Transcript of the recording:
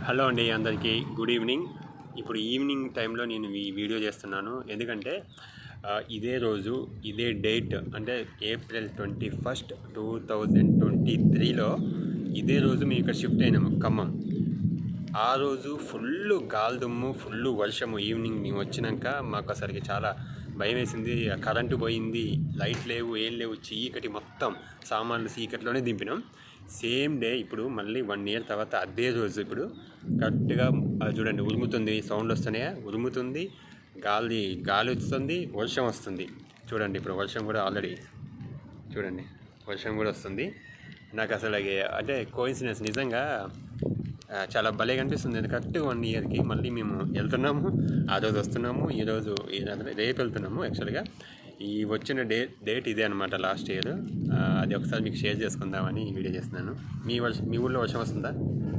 Hello అండి, అందరికీ good evening. ఇప్పుడు ఈవినింగ్ టైంలో నేను ఈ వీడియో చేస్తున్నాను. ఎందుకంటే ఇదే రోజు ఇదే డేట్ అంటే April 21, 2023లో ఇదే రోజు మేము ఇక్కడ షిఫ్ట్ అయినాము ఖమ్మం. ఆ రోజు ఫుల్ గాలిదుమ్ము, ఫుల్ వర్షము. ఈవినింగ్ మేము వచ్చినాక మాకు అసలుకి చాలా భయం వేసింది. కరెంటు పోయింది, లైట్ లేవు, ఏం లేవు, చీకటి మొత్తం. సామాన్లు చీకటిలోనే దింపినాం. సేమ్ డే ఇప్పుడు మళ్ళీ 1 year తర్వాత అదే రోజు ఇప్పుడు కరెక్ట్గా చూడండి, ఉరుముతుంది, సౌండ్ వస్తున్నాయా, ఉరుముతుంది, గాలి వస్తుంది, వర్షం వస్తుంది. చూడండి ఇప్పుడు వర్షం కూడా ఆల్రెడీ చూడండి, వర్షం కూడా వస్తుంది. నాకు అసలు అంటే కోఇన్సిడెన్స్ నిజంగా చాలా భలేగా అనిపిస్తుంది. కరెక్ట్గా 1 yearకి మళ్ళీ మేము వెళ్తున్నాము. ఆ రోజు వస్తున్నాము, ఈరోజు రేపు వెళ్తున్నాము. యాక్చువల్గా ఈ వచ్చిన డేట్ ఇదే అనమాట, లాస్ట్ ఇయర్. అది ఒకసారి మీకు షేర్ చేసుకుందామని వీడియో చేస్తున్నాను. మీ ఊళ్ళో వర్షం వస్తుందా?